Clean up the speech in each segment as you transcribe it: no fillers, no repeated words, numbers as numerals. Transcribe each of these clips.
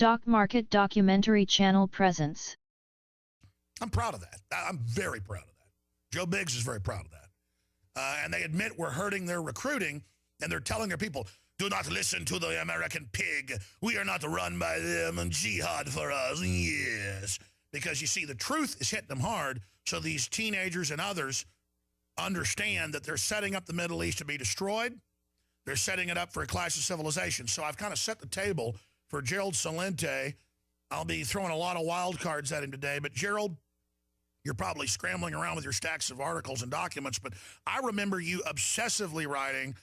Stock Market Documentary Channel presents. I'm proud of that. I'm very proud of that. Joe Biggs is very proud of that. And they admit we're hurting their recruiting, and they're telling their people, do not listen to the American pig. We are not run by them, and jihad for us, yes. Because you see, the truth is hitting them hard, so these teenagers and others understand that they're setting up the Middle East to be destroyed. They're setting it up for a clash of civilizations. So I've kind of set the table for Gerald Celente. I'll be throwing a lot of wild cards at him today. But Gerald, you're probably scrambling around with your stacks of articles and documents, but I remember you obsessively writing,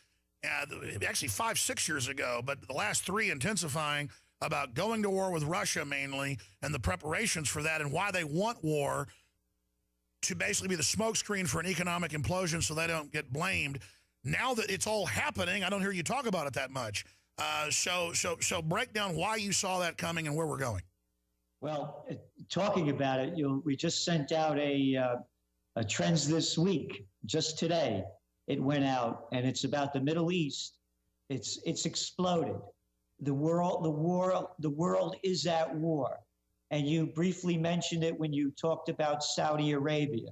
actually 5-6 years ago, but the last 3 intensifying, about going to war with Russia mainly and the preparations for that and why they want war to basically be the smokescreen for an economic implosion so they don't get blamed. Now that it's all happening, I don't hear you talk about it that much. So break down why you saw that coming and where we're going. Well, talking about it, we just sent out a Trends This Week, just today. It went out, and it's about the Middle East. It's exploded. The world is at war. And you briefly mentioned it when you talked about Saudi Arabia.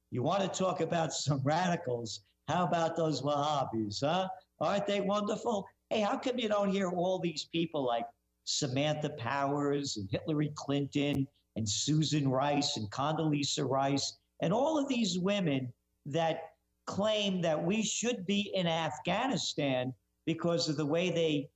You want to talk about some radicals? How about those Wahhabis, huh? Aren't they wonderful? Hey, how come you don't hear all these people like Samantha Powers and Hillary Clinton and Susan Rice and Condoleezza Rice and all of these women that claim that we should be in Afghanistan because of the way they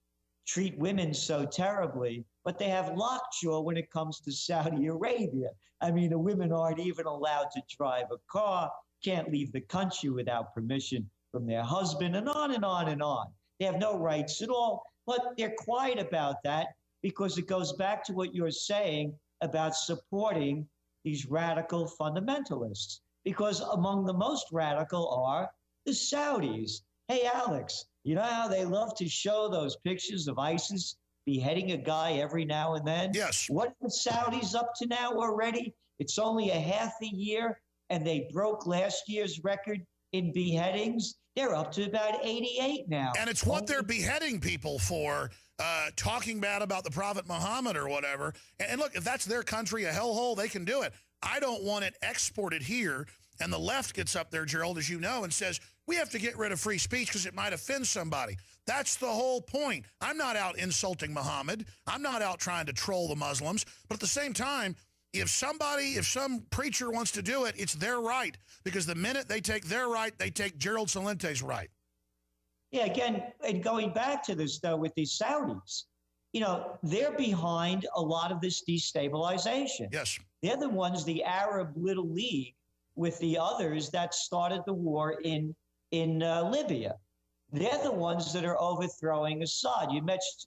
treat women so terribly, but they have lockjaw when it comes to Saudi Arabia. I mean, the women aren't even allowed to drive a car, can't leave the country without permission from their husband, and on and on and on. They have no rights at all, but they're quiet about that because it goes back to what you're saying about supporting these radical fundamentalists, because among the most radical are the Saudis. Hey, Alex, you know how they love to show those pictures of ISIS beheading a guy every now and then? Yes. What are the Saudis up to now already? It's only a half a year, and they broke last year's record in beheadings. They're up to about 88 now. And it's what they're beheading people for, talking bad about the Prophet Muhammad or whatever. And look, if that's their country, a hellhole, they can do it. I don't want it exported here. And the left gets up there, Gerald, as you know, and says, we have to get rid of free speech because it might offend somebody. That's the whole point. I'm not out insulting Muhammad. I'm not out trying to troll the Muslims. But at the same time, if some preacher wants to do it, it's their right. Because the minute they take their right, they take Gerald Celente's right. Yeah, again, and going back to this, though, with these Saudis, you know, they're behind a lot of this destabilization. Yes. They're the ones, the Arab Little League, with the others that started the war in Libya. They're the ones that are overthrowing Assad. You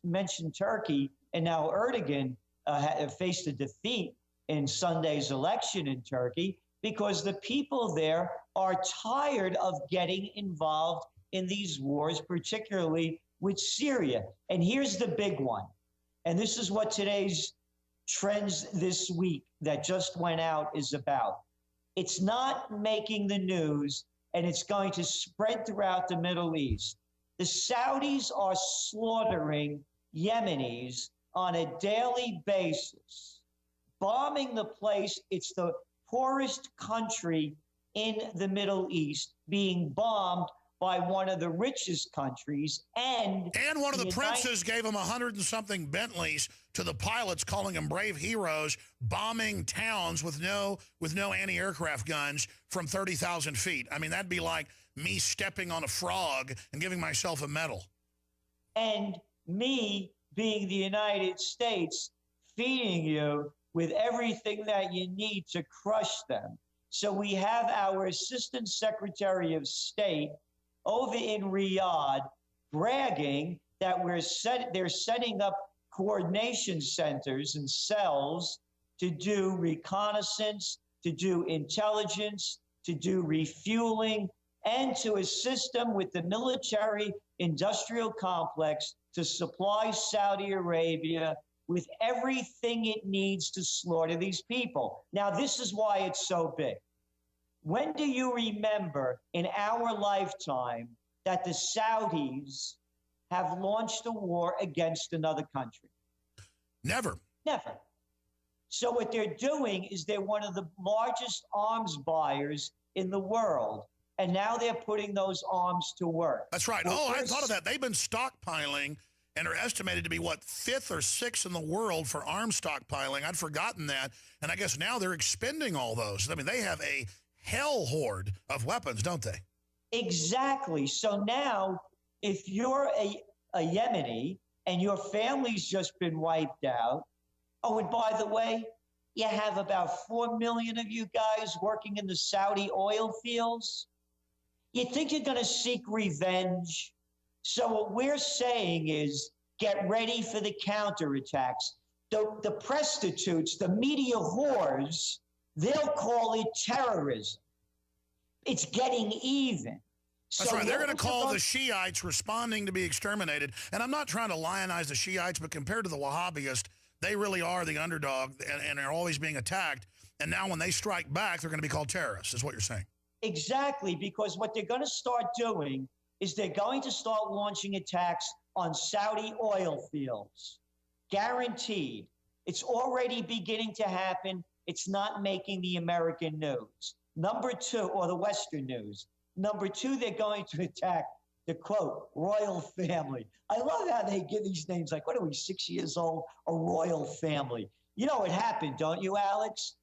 mentioned Turkey, and now Erdogan faced a defeat in Sunday's election in Turkey because the people there are tired of getting involved in these wars, particularly with Syria. And here's the big one. And this is what today's Trends This Week that just went out is about. It's not making the news, and it's going to spread throughout the Middle East. The Saudis are slaughtering Yemenis on a daily basis, bombing the place. It's the poorest country in the Middle East being bombed by one of the richest countries. And one of the princes gave them 100-and-something Bentleys to the pilots, calling them brave heroes, bombing towns with no anti-aircraft guns from 30,000 feet. I mean, that'd be like me stepping on a frog and giving myself a medal. And me being the United States feeding you with everything that you need to crush them. So we have our Assistant Secretary of State over in Riyadh bragging that they're setting up coordination centers and cells to do reconnaissance, to do intelligence, to do refueling, and to assist them with the military industrial complex to supply Saudi Arabia with everything it needs to slaughter these people. Now, this is why it's so big. When do you remember in our lifetime that the Saudis have launched a war against another country? Never. Never. So what they're doing is they're one of the largest arms buyers in the world. And now they're putting those arms to work. That's right. I hadn't thought of that. They've been stockpiling and are estimated to be, what, 5th or 6th in the world for arms stockpiling. I'd forgotten that. And I guess now they're expending all those. I mean, they have a hell horde of weapons, don't they? Exactly. So now, if you're a Yemeni and your family's just been wiped out, oh, and by the way, you have about 4 million of you guys working in the Saudi oil fields. You think you're going to seek revenge? So what we're saying is get ready for the counterattacks. The prostitutes, the media whores, they'll call it terrorism. It's getting even. That's right. They're going to call the Shiites responding to be exterminated. And I'm not trying to lionize the Shiites, but compared to the Wahhabists, they really are the underdog and are always being attacked. And now when they strike back, they're going to be called terrorists, is what you're saying. Exactly, because what they're going to start doing is they're going to start launching attacks on Saudi oil fields. Guaranteed. It's already beginning to happen. It's not making the American news. Number two, or the Western news. Number two, they're going to attack the, quote, royal family. I love how they give these names like, what are we, 6 years old? A royal family. You know what happened, don't you, Alex?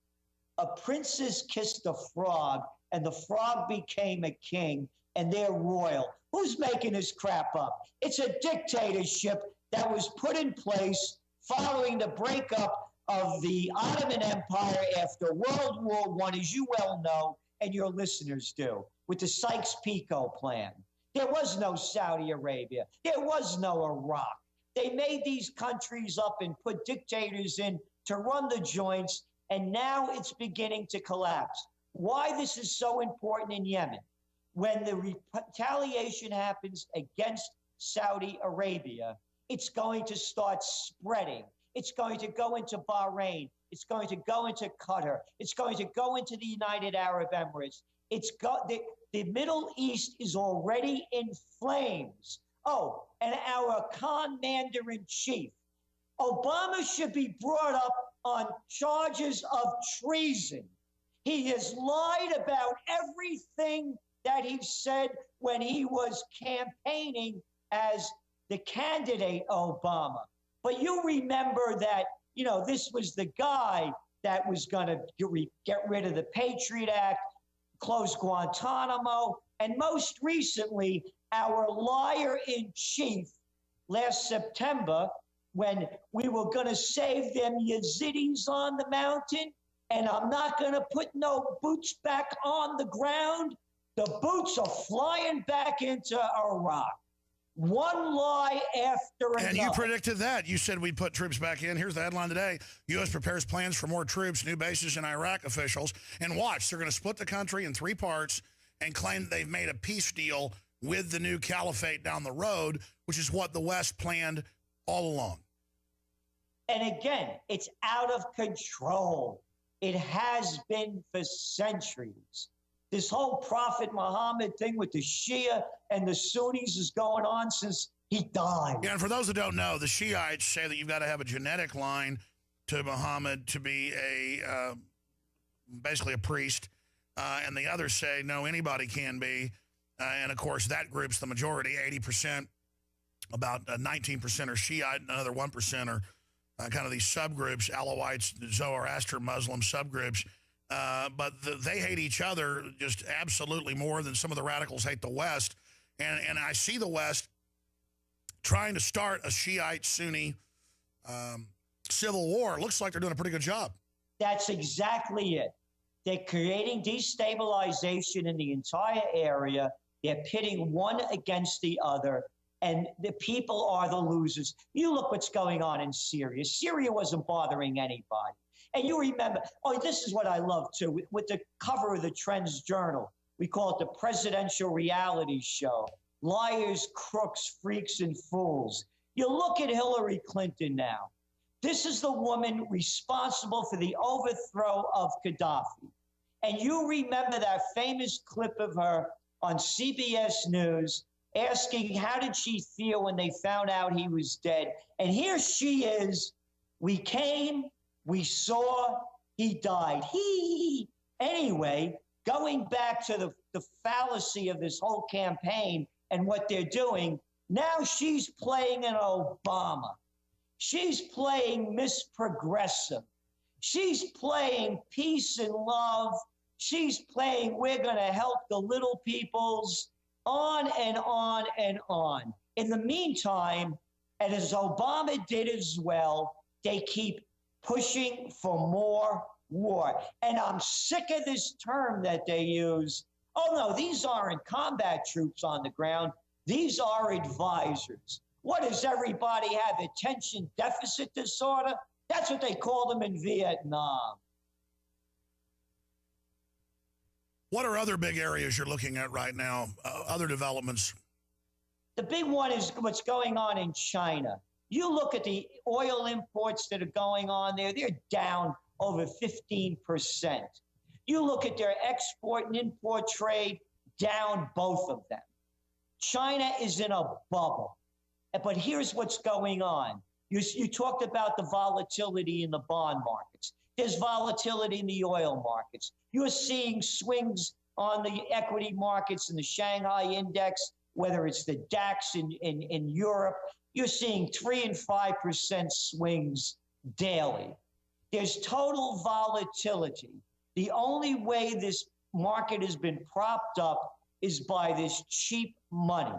A princess kissed a frog, and the frog became a king, and they're royal. Who's making this crap up? It's a dictatorship that was put in place following the breakup of the Ottoman Empire after World War I, as you well know, and your listeners do, with the Sykes-Picot Plan. There was no Saudi Arabia. There was no Iraq. They made these countries up and put dictators in to run the joints, and now it's beginning to collapse. Why this is so important in Yemen? When the retaliation happens against Saudi Arabia, it's going to start spreading. It's going to go into Bahrain. It's going to go into Qatar. It's going to go into the United Arab Emirates. The Middle East is already in flames. Oh, and our commander-in-chief, Obama should be brought up on charges of treason. He has lied about everything that he said when he was campaigning as the candidate Obama. But you remember that, this was the guy that was going to get rid of the Patriot Act, close Guantanamo, and most recently, our liar-in-chief last September, when we were going to save them Yazidis on the mountain, and I'm not going to put no boots back on the ground. The boots are flying back into Iraq. One lie after another. And you predicted that. You said we'd put troops back in. Here's the headline today. U.S. prepares plans for more troops, new bases in Iraq, officials. And watch, they're going to split the country in 3 parts and claim that they've made a peace deal with the new caliphate down the road, which is what the West planned all along. And again, it's out of control. It has been for centuries. This whole Prophet Muhammad thing with the Shia and the Sunnis is going on since he died. Yeah, and for those that don't know, the Shiites say that you've got to have a genetic line to Muhammad to be basically a priest. And the others say, no, anybody can be. And, of course, that group's the majority, 80%. About 19% are Shiite, and another 1% are kind of these subgroups, Alawites, Zoroaster Muslim subgroups. But they hate each other just absolutely more than some of the radicals hate the West. And I see the West trying to start a Shiite-Sunni civil war. It looks like they're doing a pretty good job. That's exactly it. They're creating destabilization in the entire area. They're pitting one against the other. And the people are the losers. You look what's going on in Syria. Syria wasn't bothering anybody. And you remember, this is what I love too, with the cover of the Trends Journal. We call it the presidential reality show. Liars, crooks, freaks, and fools. You look at Hillary Clinton now. This is the woman responsible for the overthrow of Gaddafi. And you remember that famous clip of her on CBS News asking how did she feel when they found out he was dead. And here she is We came, we saw, he died. Anyway, going back to the fallacy of this whole campaign and what they're doing, now she's playing an Obama. She's playing Miss Progressive. She's playing peace and love. She's playing we're going to help the little peoples, on and on and on. In the meantime, and as Obama did as well, they keep pushing for more war. And I'm sick of this term that they use. Oh, no, these aren't combat troops on the ground. These are advisors. What does everybody have? Attention deficit disorder? That's what they called them in Vietnam. What are other big areas you're looking at right now, other developments? The big one is what's going on in China. You look at the oil imports that are going on there, they're down over 15%. You look at their export and import trade, down both of them. China is in a bubble. But here's what's going on. You talked about the volatility in the bond markets. There's volatility in the oil markets. You're seeing swings on the equity markets and the Shanghai index, whether it's the DAX in Europe. You're seeing 3 and 5% swings daily. There's total volatility. The only way this market has been propped up is by this cheap money,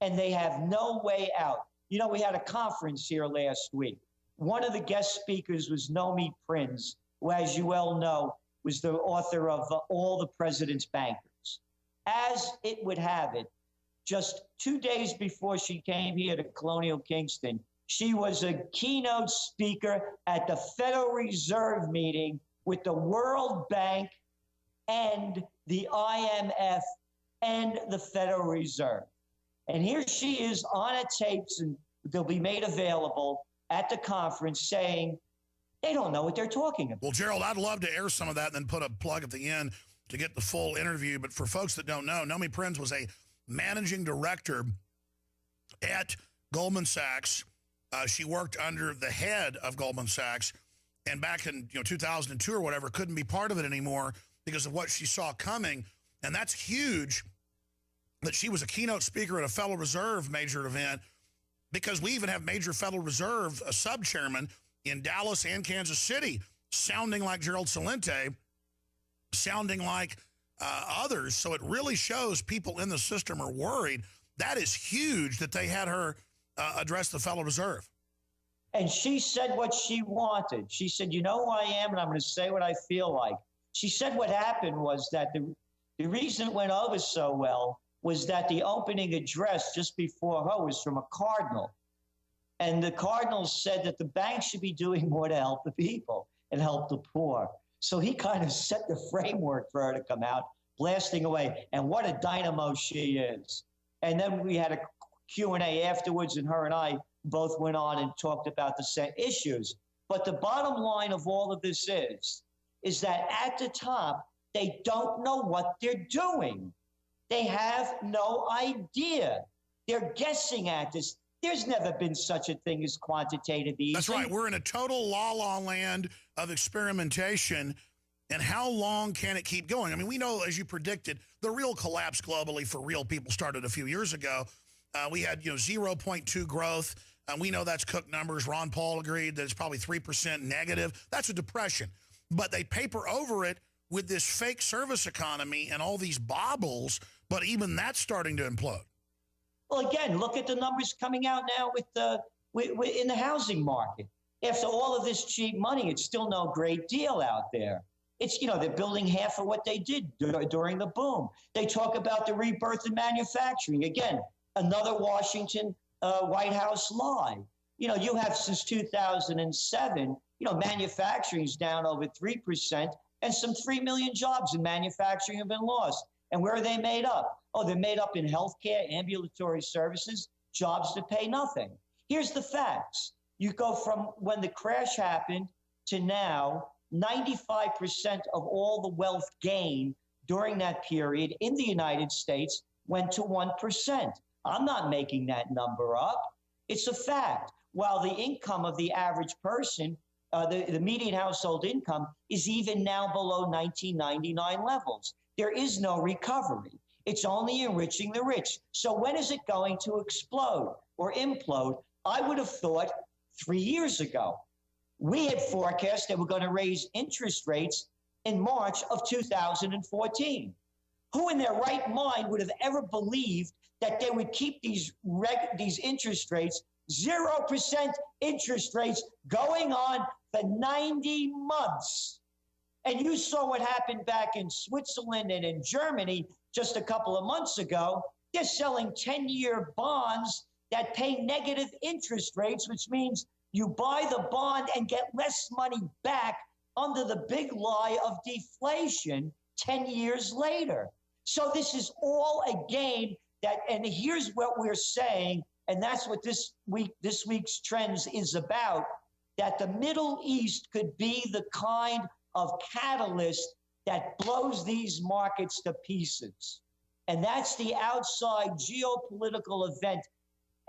and they have no way out. You know, we had a conference here last week. One of the guest speakers was Nomi Prinz, who, as you well know, was the author of All the President's Bankers. As it would have it, just 2 days before she came here to Colonial Kingston, she was a keynote speaker at the Federal Reserve meeting with the World Bank and the IMF and the Federal Reserve. And here she is on a tapes, and they'll be made available at the conference, saying they don't know what they're talking about. Well, Gerald, I'd love to air some of that and then put a plug at the end to get the full interview. But for folks that don't know, Nomi Prinz was a managing director at Goldman Sachs. She worked under the head of Goldman Sachs, and back in 2002 or whatever, couldn't be part of it anymore because of what she saw coming. And that's huge that she was a keynote speaker at a Federal Reserve major event, because we even have major Federal Reserve sub-chairman in Dallas and Kansas City sounding like Gerald Celente, sounding like others. So it really shows people in the system are worried. That is huge that they had her address the Federal Reserve. And she said what she wanted. She said, you know who I am, and I'm going to say what I feel like. She said what happened was that the reason it went over so well was that the opening address just before her was from a cardinal. And the cardinal said that the bank should be doing more to help the people and help the poor. So he kind of set the framework for her to come out, blasting away. And what a dynamo she is. And then we had a Q&A afterwards, and her and I both went on and talked about the same issues. But the bottom line of all of this is that at the top, they don't know what they're doing. They have no idea. They're guessing at this. There's never been such a thing as quantitative easing. That's right. We're in a total la-la land of experimentation. And how long can it keep going? I mean, we know, as you predicted, the real collapse globally for real people started a few years ago. We had 0.2 growth. We know that's Cook numbers. Ron Paul agreed that it's probably 3% negative. That's a depression. But they paper over it with this fake service economy and all these baubles, but even that's starting to implode. Well, again, look at the numbers coming out now in the housing market. After all of this cheap money, it's still no great deal out there. It's, they're building half of what they did during the boom. They talk about the rebirth in manufacturing. Again, another Washington White House lie. You have since 2007, manufacturing's down over 3%, and some 3 million jobs in manufacturing have been lost. And where are they made up? Oh, they're made up in healthcare, ambulatory services, jobs that pay nothing. Here's the facts. You go from when the crash happened to now, 95% of all the wealth gained during that period in the United States went to 1%. I'm not making that number up. It's a fact. while the income of the average person, the median household income, is even now below 1999 levels. There is no recovery. It's only enriching the rich. So when is it going to explode or implode? I would have thought 3 years ago. We had forecast that we're going to raise interest rates in March of 2014. Who in their right mind would have ever believed that they would keep these interest rates, 0% interest rates, going on for 90 months? And you saw what happened back in Switzerland and in Germany just a couple of months ago. They're selling 10-year bonds that pay negative interest rates, which means you buy the bond and get less money back under the big lie of deflation 10 years later. So this is all a game that, and here's what we're saying, and that's what this week's Trends is about, that the Middle East could be the kind of catalyst that blows these markets to pieces. And that's the outside geopolitical event.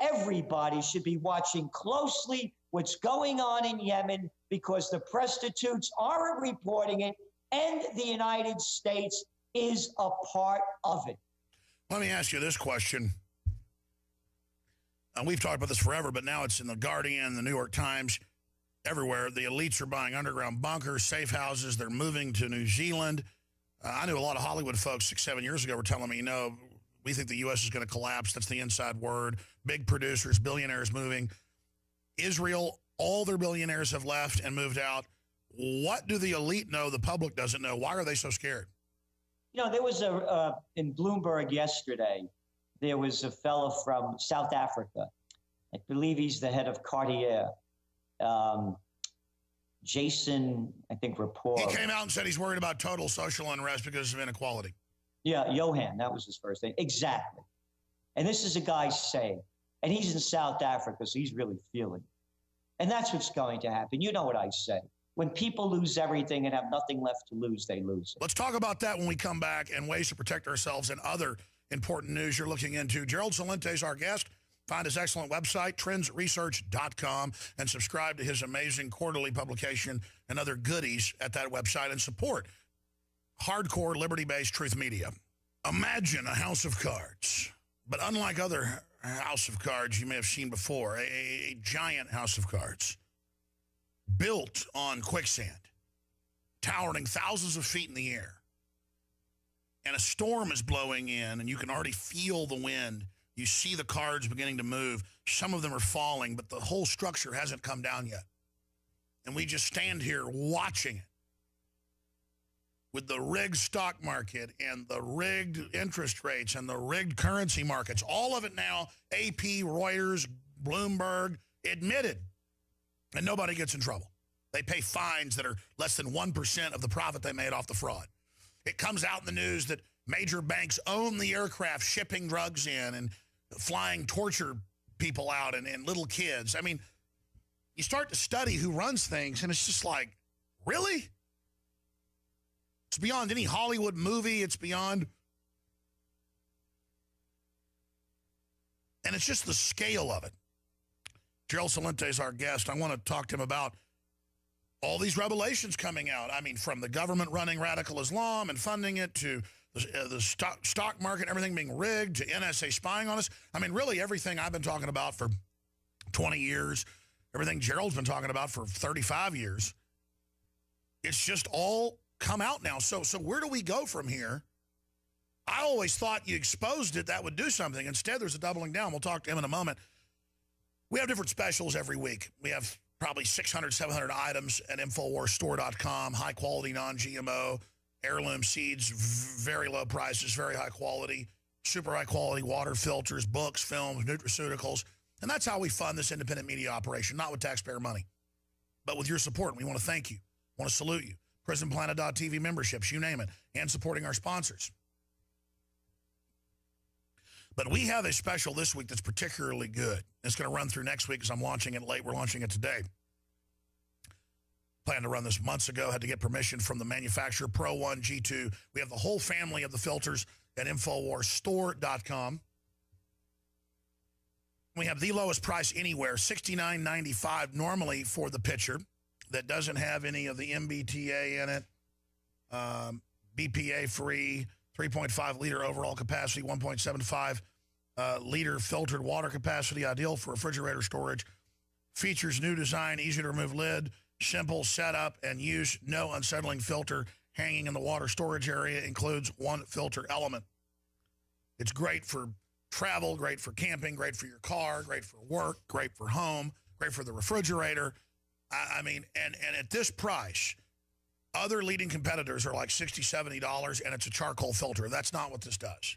Everybody should be watching closely what's going on in Yemen, because the prostitutes aren't reporting it, and the United States is a part of it. Let me ask you this question. We've talked about this forever, but now it's in The Guardian, The New York Times, everywhere. The elites are buying underground bunkers, safe houses. They're moving to New Zealand. I knew a lot of Hollywood folks 6, 7 years ago were telling me, we think the U.S. is going to collapse. That's the inside word. Big producers, billionaires moving. Israel, all their billionaires have left and moved out. What do the elite know the public doesn't know? Why are they so scared? There was in Bloomberg yesterday, there was a fellow from South Africa. I believe he's the head of Cartier. Jason, I think, Rapport. He came out and said he's worried about total social unrest because of inequality. Yeah, Johan, that was his first name. Exactly. And this is a guy saying, and he's in South Africa, so he's really feeling it. And that's what's going to happen. You know what I say. When people lose everything and have nothing left to lose, they lose it. Let's talk about that when we come back, and ways to protect ourselves and other important news you're looking into. Gerald Celente is our guest. Find his excellent website, trendsresearch.com, and subscribe to his amazing quarterly publication and other goodies at that website, and support hardcore, liberty-based truth media. Imagine a house of cards, but unlike other house of cards you may have seen before, a giant house of cards built on quicksand, towering thousands of feet in the air. And a storm is blowing in, and you can already feel the wind. You see the cards beginning to move. Some of them are falling, but the whole structure hasn't come down yet. And we just stand here watching it, with the rigged stock market and the rigged interest rates and the rigged currency markets. All of it now, AP, Reuters, Bloomberg, admitted. And nobody gets in trouble. They pay fines that are less than 1% of the profit they made off the fraud. It comes out in the news that major banks own the aircraft shipping drugs in and flying torture people out and little kids. I mean, you start to study who runs things, and it's just like, really? It's beyond any Hollywood movie. It's beyond. And it's just the scale of it. Gerald Celente is our guest. I want to talk to him about all these revelations coming out. I mean, from the government running radical Islam and funding it, to the stock market, everything being rigged, to NSA spying on us. I mean, really everything I've been talking about for 20 years, everything Gerald's been talking about for 35 years. It's just all come out now. So where do we go from here? I always thought you exposed it, that would do something. Instead, there's a doubling down. We'll talk to him in a moment. We have different specials every week. We have probably 600, 700 items at InfoWarsStore.com, high-quality, non-GMO, heirloom seeds, very low prices, very high quality, super high-quality water filters, books, films, nutraceuticals. And that's how we fund this independent media operation, not with taxpayer money, but with your support. We want to thank you, want to salute you. PrisonPlanet.tv memberships, you name it, and supporting our sponsors. But we have a special this week that's particularly good. It's going to run through next week because I'm launching it late. We're launching it today. Planned to run this months ago. Had to get permission from the manufacturer, Pro 1, G2. We have the whole family of the filters at InfoWarsStore.com. We have the lowest price anywhere, $69.95 normally for the pitcher that doesn't have any of the MBTA in it. BPA free, 3.5 liter overall capacity, 1.75 liter filtered water capacity, ideal for refrigerator storage. Features new design, easy to remove lid, simple setup and use, no unsettling filter hanging in the water storage area, includes one filter element. It's great for travel, great for camping, great for your car, great for work, great for home, great for the refrigerator. I mean, and at this price, other leading competitors are like $60, $70, and it's a charcoal filter. That's not what this does.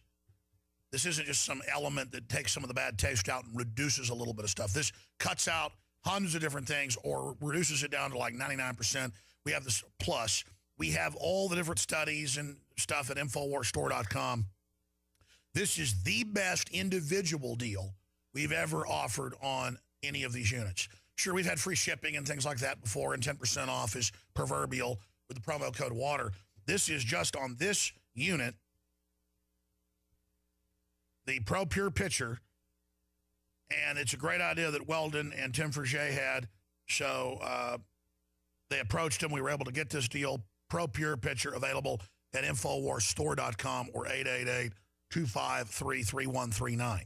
This isn't just some element that takes some of the bad taste out and reduces a little bit of stuff. This cuts out hundreds of different things or reduces it down to like 99%. We have this plus. We have all the different studies and stuff at InfoWarsStore.com. This is the best individual deal we've ever offered on any of these units. Sure, we've had free shipping and things like that before, and 10% off is proverbial with the promo code WATER. This is just on this unit, the Pro Pure Pitcher, and it's a great idea that Weldon and Tim Forget had, so they approached him. We were able to get this deal. Pro Pure Pitcher available at InfoWarsStore.com or 888-253-3139.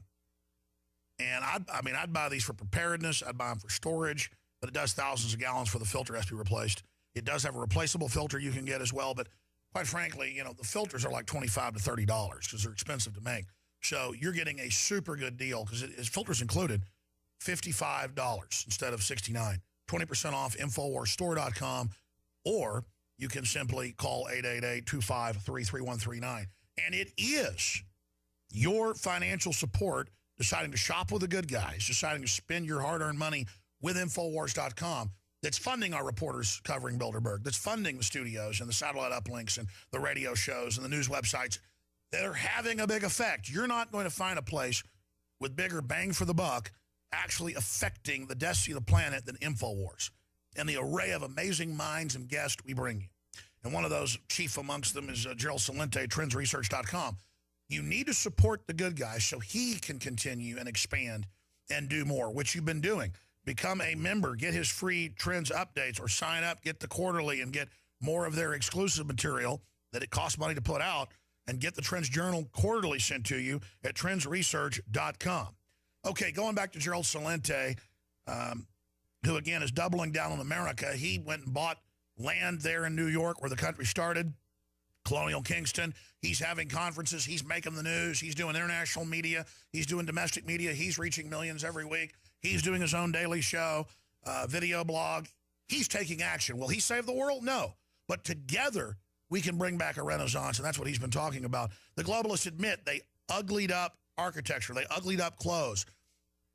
And I'd buy these for preparedness. I'd buy them for storage, but it does thousands of gallons for the filter has to be replaced. It does have a replaceable filter you can get as well, but quite frankly, you know, the filters are like $25 to $30 because they're expensive to make. So you're getting a super good deal because it's filters included, $55 instead of $69. 20% off, InfoWarsStore.com, or you can simply call 888-253-3139. And it is your financial support deciding to shop with the good guys, deciding to spend your hard-earned money with Infowars.com that's funding our reporters covering Bilderberg, that's funding the studios and the satellite uplinks and the radio shows and the news websites that are having a big effect. You're not going to find a place with bigger bang for the buck actually affecting the destiny of the planet than Infowars and the array of amazing minds and guests we bring you. And one of those chief amongst them is Gerald Celente, trendsresearch.com. You need to support the good guy so he can continue and expand and do more, which you've been doing. Become a member, get his free Trends updates, or sign up, get the quarterly, and get more of their exclusive material that it costs money to put out, and get the Trends Journal quarterly sent to you at trendsresearch.com. Okay, going back to Gerald Celente, who, again, is doubling down on America. He went and bought land there in New York where the country started, Colonial Kingston. He's having conferences. He's making the news. He's doing international media. He's doing domestic media. He's reaching millions every week. He's doing his own daily show, video blog. He's taking action. Will he save the world? No. But together, we can bring back a renaissance, and that's what he's been talking about. The globalists admit they uglied up architecture. They uglied up clothes.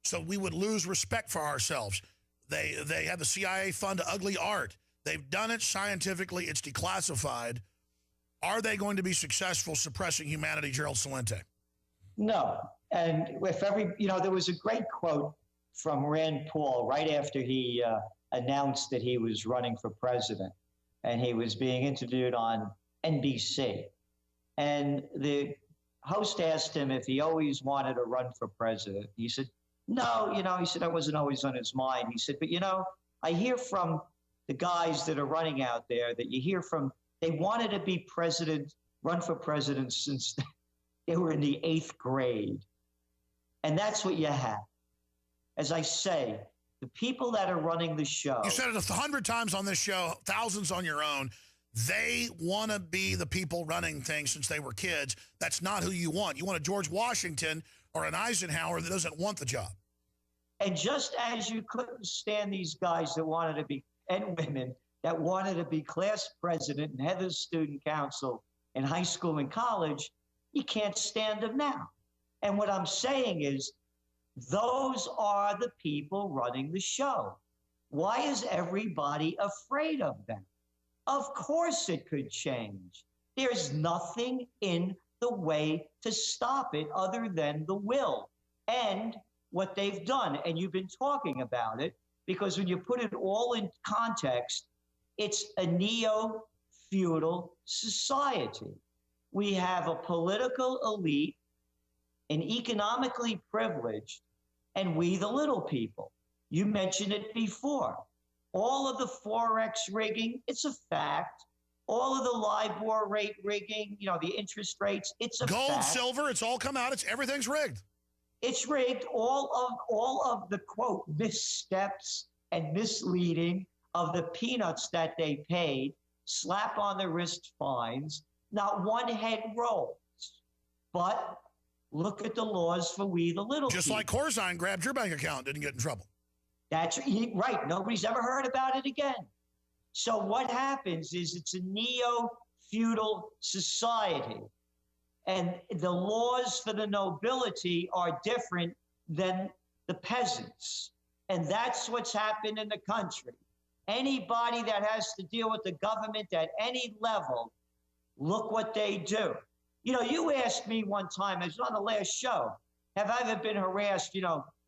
So we would lose respect for ourselves. They have the CIA fund ugly art. They've done it scientifically. It's declassified. Are they going to be successful suppressing humanity, Gerald Celente? No. And there was a great quote from Rand Paul right after he announced that he was running for president, and he was being interviewed on NBC. And the host asked him if he always wanted to run for president. He said, no, he said, that wasn't always on his mind. He said, but, I hear from the guys that are running out there that you hear from, they wanted to be run for president since they were in the 8th grade. And that's what you have. As I say, the people that are running the show. You said it 100 times on this show, thousands on your own. They want to be the people running things since they were kids. That's not who you want. You want a George Washington or an Eisenhower that doesn't want the job. And just as you couldn't stand these guys that wanted to be, and women that wanted to be class president and head of the student council in high school and college, you can't stand them now. And what I'm saying is, those are the people running the show. Why is everybody afraid of them? Of course it could change. There's nothing in the way to stop it other than the will and what they've done. And you've been talking about it because when you put it all in context, it's a neo-feudal society. We have a political elite, an economically privileged, and we the little people. You mentioned it before. All of the Forex rigging, it's a fact. All of the LIBOR rate rigging, the interest rates, it's a Gold, fact. silver, it's all come out. Everything's rigged. It's rigged. All of the, quote, missteps and misleading of the peanuts that they paid, slap on the wrist fines, not one head rolls. But look at the laws for we the little Just people. like Corzine grabbed your bank account, didn't get in trouble. That's right. Nobody's ever heard about it again. So what happens is it's a neo-feudal society. And the laws for the nobility are different than the peasants. And that's what's happened in the country. Anybody that has to deal with the government at any level, look what they do. You asked me one time, it was on the last show, have I ever been harassed,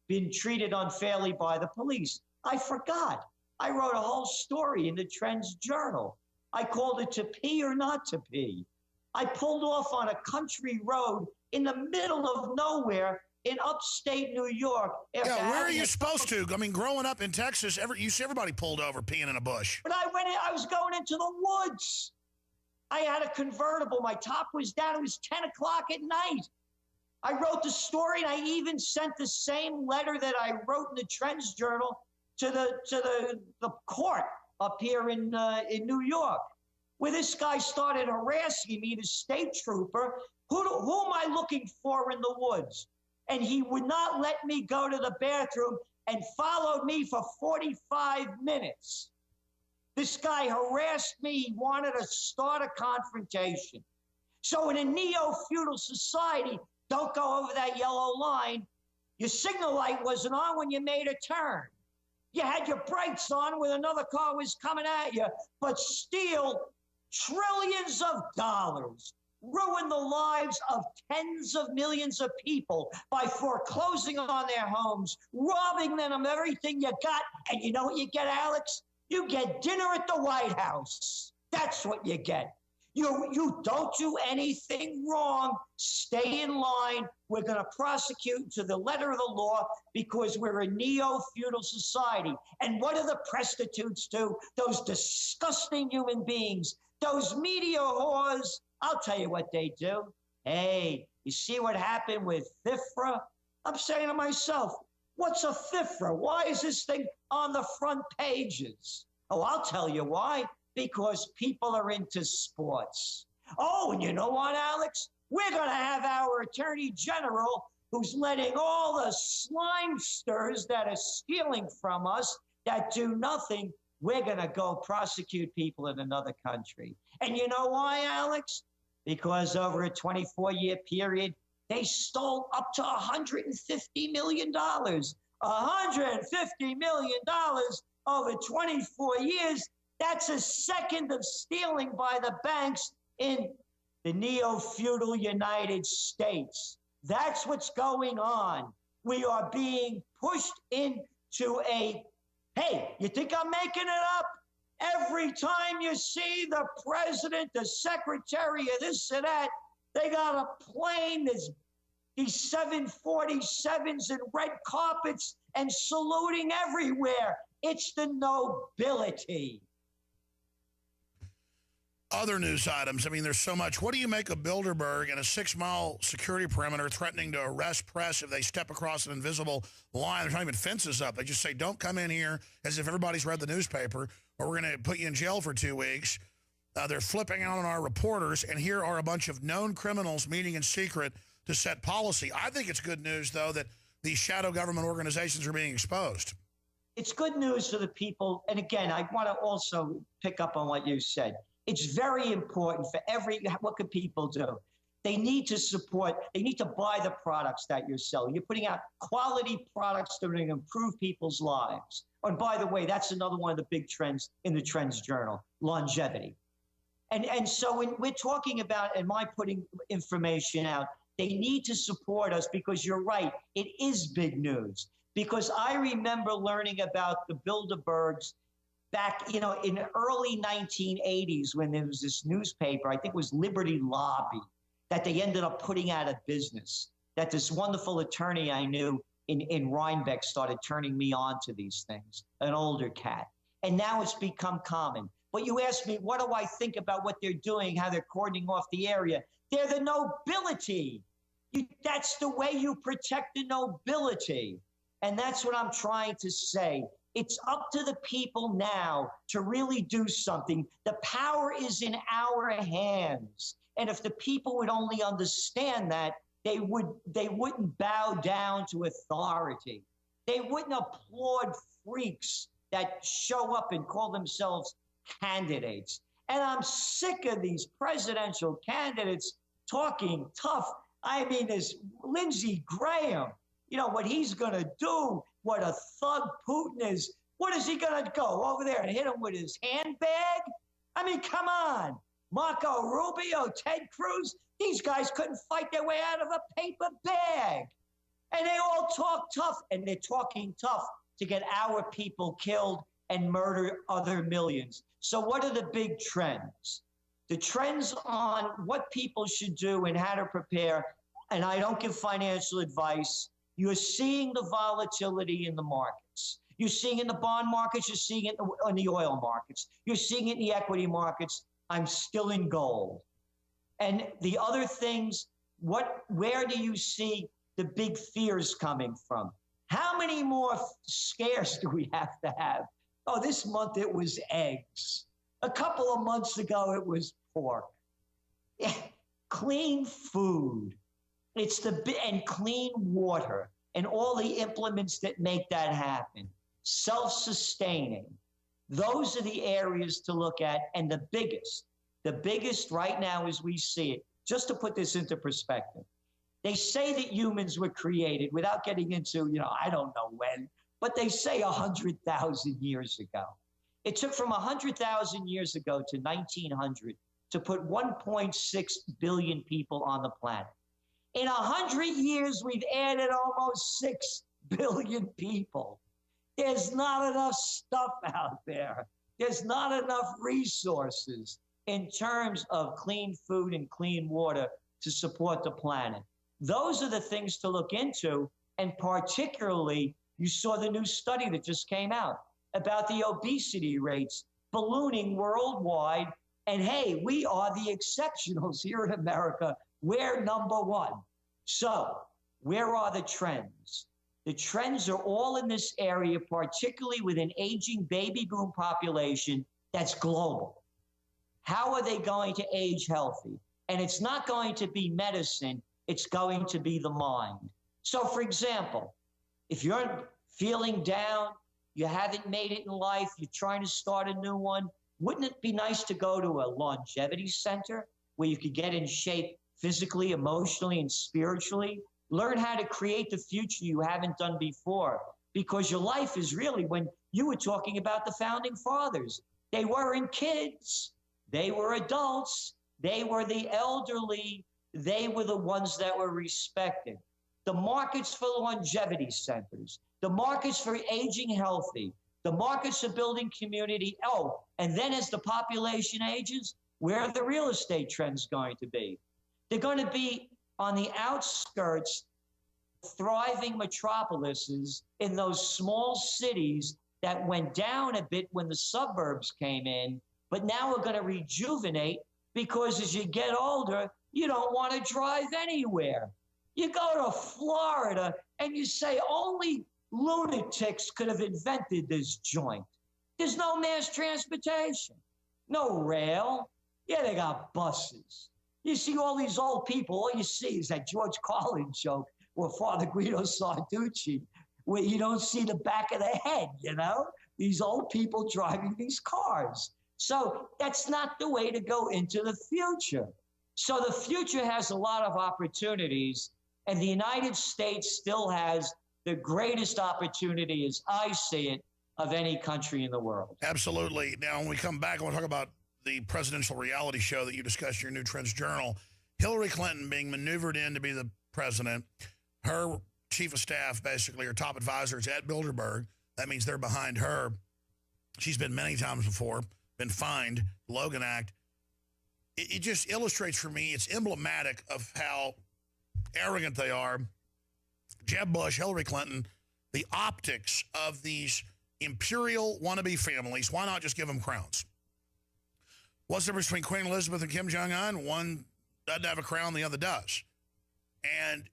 been treated unfairly by the police? I forgot. I wrote a whole story in the Trends Journal. I called it To Pee or Not to Pee. I pulled off on a country road in the middle of nowhere in upstate New York. Yeah, where are you supposed to? I mean, growing up in Texas, you see everybody pulled over peeing in a bush. But I was going into the woods. I had a convertible. My top was down. It was 10 o'clock at night. I wrote the story, and I even sent the same letter that I wrote in the Trends Journal to the court up here in New York, where this guy started harassing me, the state trooper. Who am I looking for in the woods? And he would not let me go to the bathroom and followed me for 45 minutes. This guy harassed me. He wanted to start a confrontation. So in a neo-feudal society, don't go over that yellow line. Your signal light wasn't on when you made a turn. You had your brakes on when another car was coming at you, but steal trillions of dollars, ruin the lives of tens of millions of people by foreclosing on their homes, robbing them of everything you got. And you know what you get, Alex? You get dinner at the White House. That's what you get. You don't do anything wrong. Stay in line. We're going to prosecute to the letter of the law because we're a neo-feudal society. And what do the prostitutes do? Those disgusting human beings, those media whores, I'll tell you what they do. Hey, you see what happened with FIFRA? I'm saying to myself, what's a FIFRA? Why is this thing on the front pages? Oh, I'll tell you why. Because people are into sports. Oh, and you know what, Alex? We're going to have our Attorney General who's letting all the slimesters that are stealing from us that do nothing, we're going to go prosecute people in another country. And you know why, Alex? Because over a 24-year period, they stole up to $150 million. $150 million over 24 years. That's a second of stealing by the banks in the neo-feudal United States. That's what's going on. We are being pushed into hey, you think I'm making it up? Every time you see the president, the secretary of this or that, they got a plane, there's these 747s and red carpets and saluting everywhere. It's the nobility. Other news items. I mean, there's so much. What do you make of Bilderberg and a 6-mile security perimeter threatening to arrest press if they step across an invisible line? There's not even fences up. They just say, don't come in here, as if everybody's read the newspaper, or we're going to put you in jail for 2 weeks. They're flipping out on our reporters, and here are a bunch of known criminals meeting in secret to set policy. I think it's good news, though, that these shadow government organizations are being exposed. It's good news for the people. And again, I want to also pick up on what you said. It's very important for what can people do? They need to support, they need to buy the products that you're selling. You're putting out quality products that are going to improve people's lives. And by the way, that's another one of the big trends in the Trends Journal, longevity. And so when we're talking about, and my putting information out, they need to support us because you're right, it is big news. Because I remember learning about the Bilderbergs back, in the early 1980s when there was this newspaper, I think it was Liberty Lobby, that they ended up putting out of business, that this wonderful attorney I knew in Rhinebeck started turning me on to these things, an older cat. And now it's become common. But you ask me, what do I think about what they're doing, how they're cordoning off the area? They're the nobility. That's the way you protect the nobility. And that's what I'm trying to say. It's up to the people now to really do something. The power is in our hands. And if the people would only understand that, they wouldn't bow down to authority. They wouldn't applaud freaks that show up and call themselves candidates. And I'm sick of these presidential candidates talking tough. I mean, there's Lindsey Graham, you know, what he's going to do, what a thug Putin is. What is he going to go over there and hit him with his handbag? I mean, come on. Marco Rubio, Ted Cruz, these guys couldn't fight their way out of a paper bag. And they all talk tough, and they're talking tough to get our people killed and murder other millions. So what are the big trends? The trends on what people should do and how to prepare, and I don't give financial advice. You're seeing the volatility in the markets. You're seeing it in the bond markets. You're seeing it in the oil markets. You're seeing it in the equity markets. I'm still in gold. And the other things, where do you see the big fears coming from? How many more scares do we have to have? Oh, this month it was eggs. A couple of months ago it was pork. Yeah. Clean food. And clean water and all the implements that make that happen. Self-sustaining. Those are the areas to look at. And the biggest right now as we see it, just to put this into perspective, they say that humans were created without getting into, I don't know when, but they say 100,000 years ago. It took from 100,000 years ago to 1900 to put 1.6 billion people on the planet. In 100 years, we've added almost 6 billion people. There's not enough stuff out there. There's not enough resources in terms of clean food and clean water to support the planet. Those are the things to look into. And particularly, you saw the new study that just came out about the obesity rates ballooning worldwide. And hey, we are the exceptionals here in America. We're number one. So where are the trends? The trends are all in this area, particularly with an aging baby boom population that's global. How are they going to age healthy? And it's not going to be medicine. It's going to be the mind. So, for example, if you're feeling down, you haven't made it in life, you're trying to start a new one, wouldn't it be nice to go to a longevity center where you could get in shape physically, emotionally, and spiritually? Learn how to create the future you haven't done before, because your life is really, when you were talking about the founding fathers, they weren't kids, they were adults, they were the elderly, they were the ones that were respected. The markets for longevity centers, the markets for aging healthy, the markets for building community. Oh, and then as the population ages, where are the real estate trends going to be? They're going to be on the outskirts, thriving metropolises in those small cities that went down a bit when the suburbs came in, but now we're going to rejuvenate, because as you get older, you don't want to drive anywhere. You go to Florida and you say only lunatics could have invented this joint. There's no mass transportation, no rail. Yeah, they got buses. You see all these old people, all you see is that George Carlin joke or Father Guido Sarducci, where you don't see the back of the head, These old people driving these cars. So that's not the way to go into the future. So the future has a lot of opportunities, and the United States still has the greatest opportunity, as I see it, of any country in the world. Absolutely. Now, when we come back, I want to talk about the presidential reality show that you discussed in your New Trends Journal. Hillary Clinton being maneuvered in to be the president. Her chief of staff, basically, her top advisor is Ed Bilderberg. That means they're behind her. She's been many times before, been fined, Logan Act. It just illustrates for me, it's emblematic of how arrogant they are Jeb Bush, Hillary Clinton, the optics of these imperial wannabe families. Why not just give them crowns? What's the difference between Queen Elizabeth and Kim Jong-un? One doesn't have a crown, the other does. And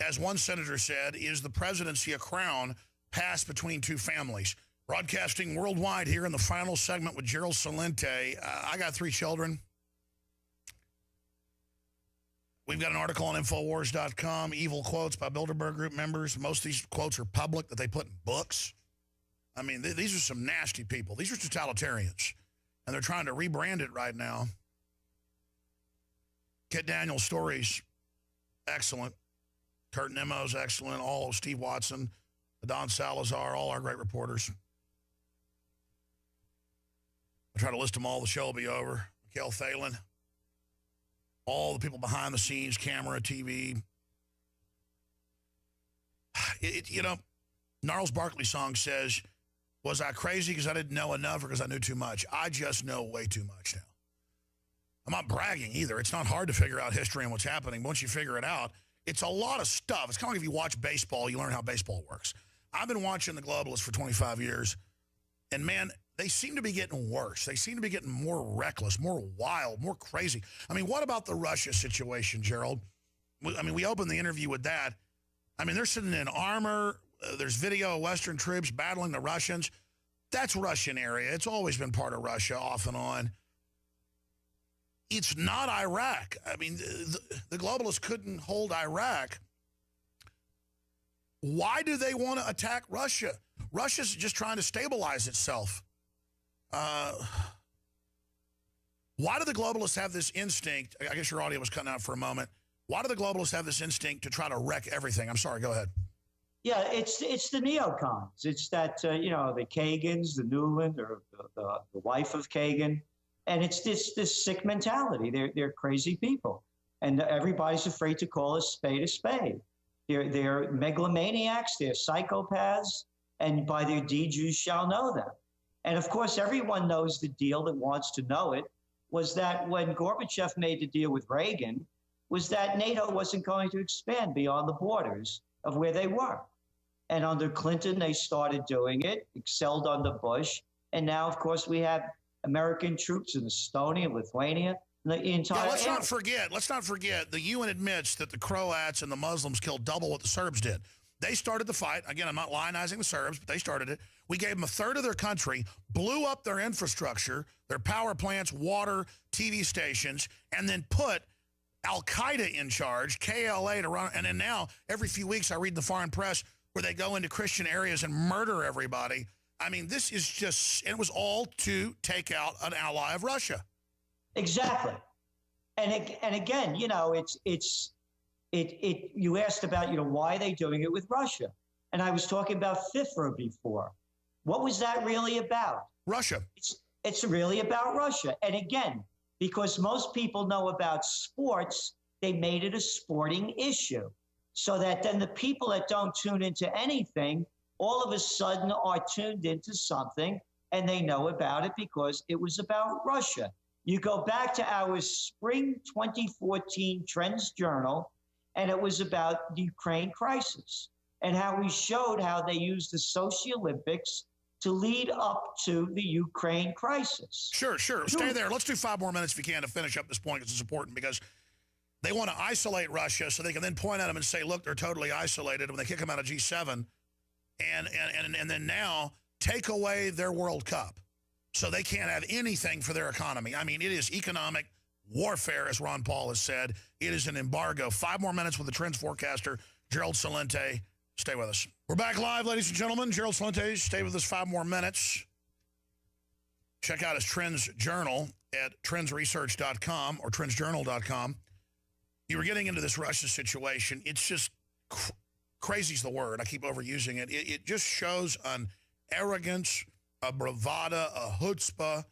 as one senator said, is the presidency a crown passed between two families? Broadcasting worldwide here in the final segment with Gerald Celente. I got 3 children. We've got an article on Infowars.com, evil quotes by Bilderberg Group members. Most of these quotes are public that they put in books. I mean, these are some nasty people. These are totalitarians. And they're trying to rebrand it right now. Kit Daniels' stories, excellent. Kurt Nemo's excellent. All Steve Watson, Don Salazar, all our great reporters. I'll try to list them all. The show will be over. Mikhail Thalen. All the people behind the scenes, camera, TV. Gnarls Barkley's song says, was I crazy because I didn't know enough or because I knew too much? I just know way too much now. I'm not bragging either. It's not hard to figure out history and what's happening. Once you figure it out, it's a lot of stuff. It's kind of like if you watch baseball, you learn how baseball works. I've been watching the globalists for 25 years, and man, they seem to be getting worse. They seem to be getting more reckless, more wild, more crazy. I mean, what about the Russia situation, Gerald? I mean, we opened the interview with that. I mean, they're sitting in armor. There's video of Western troops battling the Russians. That's Russian area. It's always been part of Russia, off and on. It's not Iraq. I mean, the globalists couldn't hold Iraq. Why do they want to attack Russia? Russia's just trying to stabilize itself. Why do the globalists have this instinct? I guess your audio was cutting out for a moment. Why do the globalists have this instinct to try to wreck everything? I'm sorry, go ahead. Yeah, it's the neocons. It's that, the Kagans, the Newland, or the wife of Kagan. And it's this sick mentality. They're crazy people. And everybody's afraid to call a spade a spade. They're megalomaniacs. They're psychopaths. And by their deeds you shall know them. And of course, everyone knows the deal that wants to know it was that when Gorbachev made the deal with Reagan, was that NATO wasn't going to expand beyond the borders of where they were. And under Clinton, they started doing it, excelled under Bush. And now, of course, we have American troops in Estonia, Lithuania, the entire let's not forget, the UN admits that the Croats and the Muslims killed double what the Serbs did. They started the fight. Again, I'm not lionizing the Serbs, but they started it. We gave them a third of their country, blew up their infrastructure, their power plants, water, TV stations, and then put Al-Qaeda in charge, KLA to run. And then now, every few weeks, I read in the foreign press where they go into Christian areas and murder everybody. I mean, this is just, it was all to take out an ally of Russia. Exactly. And again, you asked about, why are they doing it with Russia? And I was talking about FIFA before. What was that really about? Russia. It's really about Russia. And again, because most people know about sports, they made it a sporting issue. So that then the people that don't tune into anything all of a sudden are tuned into something and they know about it because it was about Russia. You go back to our spring 2014 Trends Journal, and it was about the Ukraine crisis and how we showed how they used the Sochi Olympics to lead up to the Ukraine crisis. Sure. Stay there. Let's do 5 more minutes if you can to finish up this point because it's important because they want to isolate Russia so they can then point at them and say, look, they're totally isolated when they kick them out of G7 and then now take away their World Cup so they can't have anything for their economy. I mean, it is economic warfare, as Ron Paul has said. It is an embargo. 5 more minutes with the Trends forecaster, Gerald Celente. Stay with us. We're back live, ladies and gentlemen. Gerald Celente, stay with us 5 more minutes. Check out his Trends Journal at trendsresearch.com or trendsjournal.com. You were getting into this Russia situation. It's just crazy is the word. I keep overusing it. It just shows an arrogance, a bravada, a chutzpah.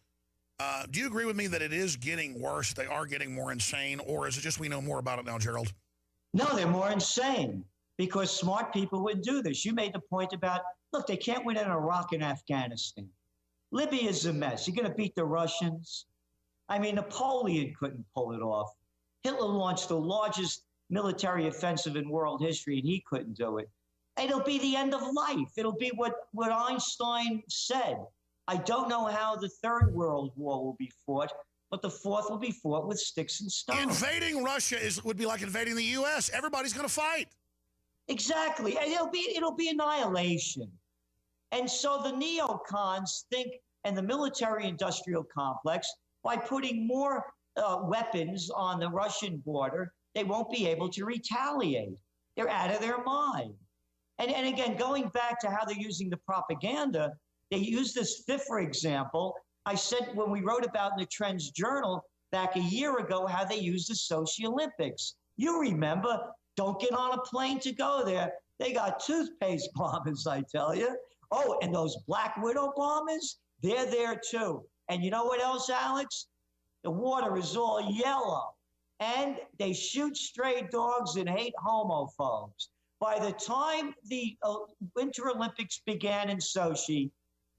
Do you agree with me that it is getting worse? They are getting more insane, or is it just we know more about it now, Gerald? No, they're more insane because smart people would do this. You made the point about, look, they can't win in Iraq and Afghanistan. Libya is a mess. You're going to beat the Russians? I mean, Napoleon couldn't pull it off. Hitler launched the largest military offensive in world history, and he couldn't do it. It'll be the end of life. It'll be what Einstein said. I don't know how the Third World War will be fought, but the fourth will be fought with sticks and stones. Invading Russia would be like invading the U.S. Everybody's going to fight. Exactly. And it'll be annihilation. And so the neocons think, and the military-industrial complex, by putting more weapons on the Russian border, they won't be able to retaliate. They're out of their mind. And again, going back to how they're using the propaganda, they use this FIFA example. I said when we wrote about in the Trends Journal back a year ago how they used the Sochi Olympics. You remember, don't get on a plane to go there. They got toothpaste bombers, I tell you. Oh, and those Black Widow bombers, they're there too. And you know what else, Alex? The water is all yellow. And they shoot stray dogs and hate homophobes. By the time the Winter Olympics began in Sochi,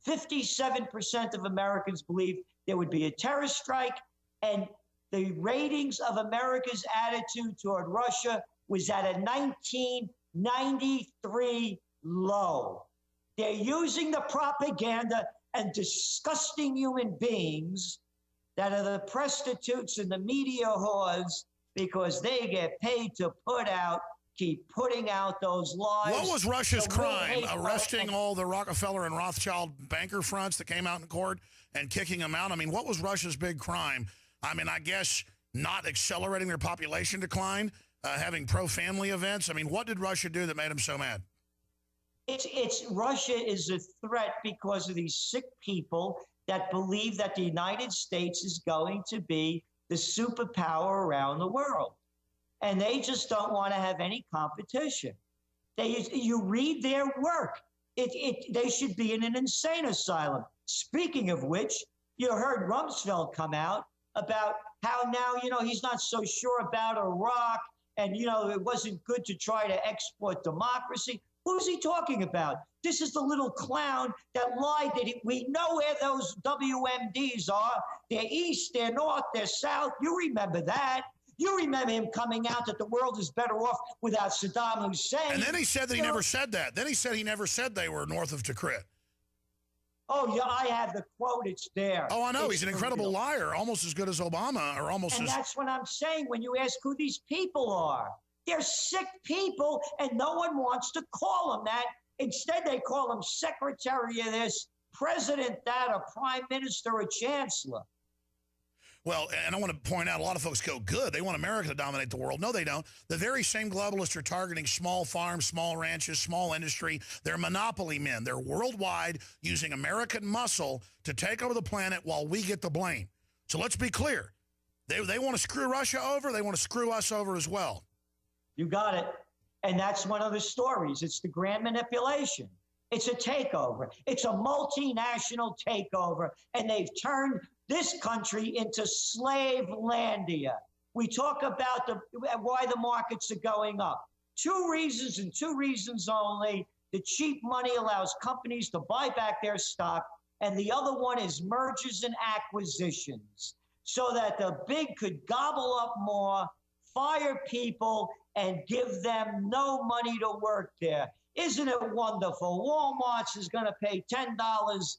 57% of Americans believed there would be a terror strike, and the ratings of America's attitude toward Russia was at a 1993 low. They're using the propaganda and disgusting human beings that are the prostitutes and the media whores because they get paid to keep putting out those lies. What was Russia's crime? Arresting all the Rockefeller and Rothschild banker fronts that came out in court and kicking them out? I mean, what was Russia's big crime? I mean, I guess not accelerating their population decline, having pro-family events. I mean, what did Russia do that made them so mad? It's Russia is a threat because of these sick people that believe that the United States is going to be the superpower around the world. And they just don't want to have any competition. You read their work. They should be in an insane asylum. Speaking of which, you heard Rumsfeld come out about how now, he's not so sure about Iraq and, it wasn't good to try to export democracy. Who's he talking about? This is the little clown that lied that we know where those WMDs are. They're east, they're north, they're south. You remember that. You remember him coming out that the world is better off without Saddam Hussein. And then he said that he never said that. Then he said he never said they were north of Tikrit. Oh, yeah, I have the quote. It's there. Oh, I know. He's an incredible liar, almost as good as Obama, or almost and as... that's what I'm saying when you ask who these people are. They're sick people, and no one wants to call them that. Instead, they call them secretary of this, president that, a prime minister, a chancellor. Well, and I want to point out, a lot of folks go, good, they want America to dominate the world. No, they don't. The very same globalists are targeting small farms, small ranches, small industry. They're monopoly men. They're worldwide using American muscle to take over the planet while we get the blame. So let's be clear. They want to screw Russia over. They want to screw us over as well. You got it. And that's one of the stories. It's the grand manipulation. It's a takeover. It's a multinational takeover. And they've turned this country into Slavelandia. We talk about why the markets are going up. Two reasons and two reasons only. The cheap money allows companies to buy back their stock. And the other one is mergers and acquisitions so that the big could gobble up more, fire people, and give them no money to work there. Isn't it wonderful? Walmart's is going to pay $10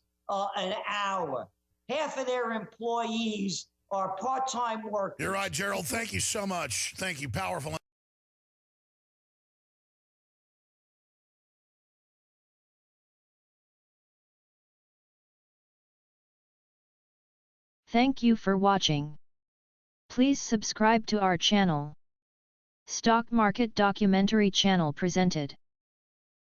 an hour. Half of their employees are part-time workers. You're right, Gerald. Thank you so much. Thank you. Powerful. Thank you for watching. Please subscribe to our channel. Stock Market Documentary Channel presented.